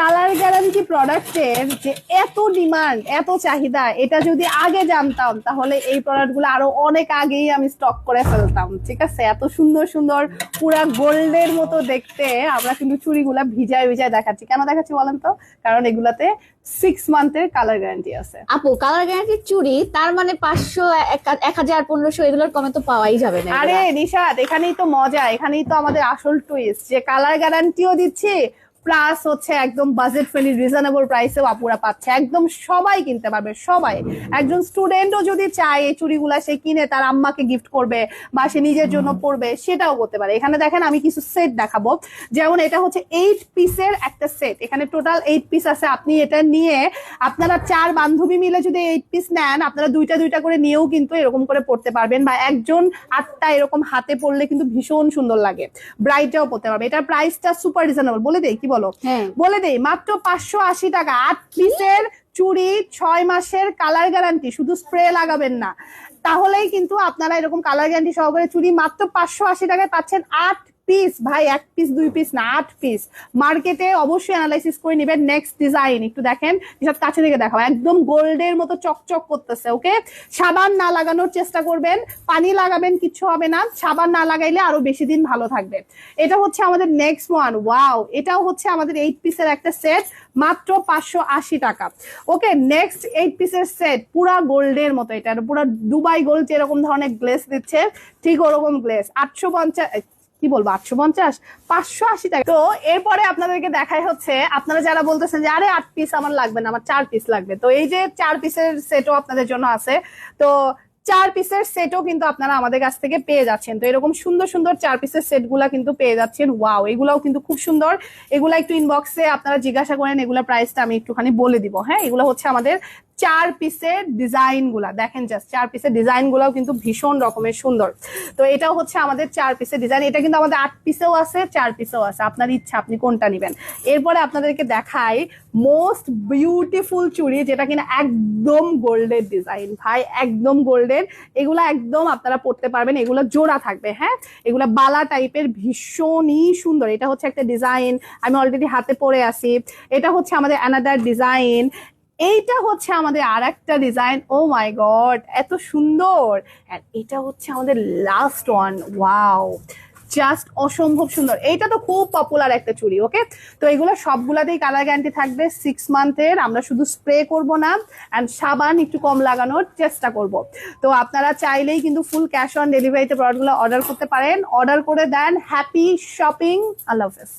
Colour guarantee প্রোডাক্টের যে এত ডিমান্ড, এত চাহিদা, এটা যদি আগে জানতাম তাহলে এই প্রোডাক্টগুলো আরো অনেক আগেই আমি স্টক করে ফেলতাম। ঠিক আছে, এত সুন্দর সুন্দর পুরা গোল্ডের মতো দেখতে আমরা কিন্তু চুড়িগুলা ভিজায় ভিজায় দেখাচ্ছি। কেন দেখাচ্ছি বলেন তো? কারণ এগুলাতে 6 মান্থের কালার গ্যারান্টি আছে। আপু কালার গ্যারান্টি চুড়ি তার মানে 500, 1000, 1500 এগুলোর কমে তো পাওয়াই যাবে না। আরে নিশাদ, এখানেই তো মজা, এখানেই তো আমাদের আসল টুইস্ট, যে কালার গ্যারান্টিও দিচ্ছি প্লাস হচ্ছে একদম বাজেট ফ্রেন্ডলি রিজনেবল প্রাইসেও আপুরা পাচ্ছে। একদম সবাই কিনতে পারবে, সবাই। একজন স্টুডেন্টও যদি চায় এই চুড়িগুলা সে কিনে তার আম্মাকে গিফট করবে বা সে নিজের জন্য পরবে, সেটাও করতে পারে। এখানে দেখেন আমি কিছু সেট দেখাবো। যেমন এটা হচ্ছে 8 পিসের একটা সেট, এখানে টোটাল 8 পিস আছে। আপনি এটা নিয়ে আপনারা 4 বান্ধবী মিলে যদি 8 পিস নেন, আপনারা দুইটা দুইটা করে নিয়েও কিন্তু এরকম করে পড়তে পারবেন, বা একজন 8টা এরকম হাতে পড়লে কিন্তু ভীষণ সুন্দর লাগে, ব্রাইটটাও পড়তে পারবে। এটার প্রাইসটা সুপার রিজনেবল, বলে দেই কি বলো? বলে দেই, মাত্র 580 টাকা 8 পিসের চুড়ি, 6 মাসের কালার গ্যারান্টি। শুধু স্প্রে লাগাবেন না, তাহলেই কিন্তু আপনারা এরকম কালার গ্যারান্টি সহকারে চুড়ি মাত্র 580 টাকায় পাচ্ছেন। 8 পিস ভাই, 1 পিস 2 পিস না, 8 পিস। মার্কেটে অবশ্যই অ্যানালাইসিস করে নেবেন। নেক্সট ডিজাইন একটু দেখেন, এসব কাছে থেকে দেখাও, একদম গোল্ডের মতো চকচক করতেছে। ওকে, সাবান না লাগানোর চেষ্টা করবেন, পানি লাগাবেন, কিছু হবে না। সাবান না লাগাইলে আরো বেশি দিন ভালো থাকবে। এটা হচ্ছে আমাদের নেক্সট ওয়ান। ওয়াও, এটাও হচ্ছে আমাদের 8 পিসের একটা সেট, মাত্র 580 টাকা। ওকে, নেক্সট 8 পিসের সেট, পুরা গোল্ডের মতো। এটা পুরা দুবাই গোল্ড যেরকম ধরনের গ্লেস দিচ্ছে, ঠিক ওরকম গ্লেস। 850, কি বলবো, 850, 580 টাকা। তো এরপরে আপনাদেরকে দেখাই হচ্ছে, আপনারা যারা বলতেছেন যে আরে 8 পিস আমার লাগবে না, আমার 4 পিস লাগবে, তো এই যে 4 পিসের সেটও আপনাদের জন্য আছে। তো 4 পিসের সেটও কিন্তু আপনারা আমাদের কাছ থেকে পেয়ে যাচ্ছেন। তো এরকম সুন্দর সুন্দর 4 পিসের সেট গুলা কিন্তু পেয়ে যাচ্ছেন। ওয়াও, এগুলাও কিন্তু খুব সুন্দর। এগুলা একটু ইনবক্সে আপনারা জিজ্ঞাসা করেন, এগুলা প্রাইসটা আমি একটুখানি বলে দিব। হ্যাঁ, এগুলো হচ্ছে আমাদের 4 পিসের ডিজাইন গুলা, দেখেন জাস্ট 4 পিসের ডিজাইন গুলাও কিন্তু ভীষণ রকমের সুন্দর। তো এটাও হচ্ছে আমাদের 4 পিসের ডিজাইন। এটা কিন্তু আমাদের 8 পিসেও আছে, 4 পিসেও আছে, আপনার ইচ্ছা আপনি কোনটা নেবেন। এরপরে আপনাদেরকে দেখাই মোস্ট বিউটিফুল চুড়ি, যেটা কিনা একদম গোল্ডের ডিজাইন ভাই, একদম গোল্ডের। এগুলা একদম আপনারা পড়তে পারবেন, এগুলো জোড়া থাকবে। হ্যাঁ, এগুলা বালা টাইপের, ভীষণই সুন্দর। এটা হচ্ছে একটা ডিজাইন, আমি অলরেডি হাতে পরে আসি। এটা হচ্ছে আমাদের অ্যানাদার ডিজাইন। এইটা হচ্ছে আমাদের আর একটা ডিজাইন। ও মাই গড, এত সুন্দর। এটা হচ্ছে আমাদের লাস্ট ওয়ান। ওয়াও, জাস্ট অসম্ভব সুন্দর। এইটা তো খুব পপুলার একটা চুড়ি। ওকে, তো এগুলো সবগুলাতেই কালার গ্যারান্টি থাকবে 6 মান্থের। আমরা শুধু স্প্রে করব না, এন্ড সাবান একটু কম লাগানোর চেষ্টা করব। তো আপনারা চাইলেই কিন্তু ফুল ক্যাশ অন ডেলিভারিতে প্রোডাক্টগুলো অর্ডার করতে পারেন। অর্ডার করে দেন। Happy shopping. আল্লাহ হাফেজ।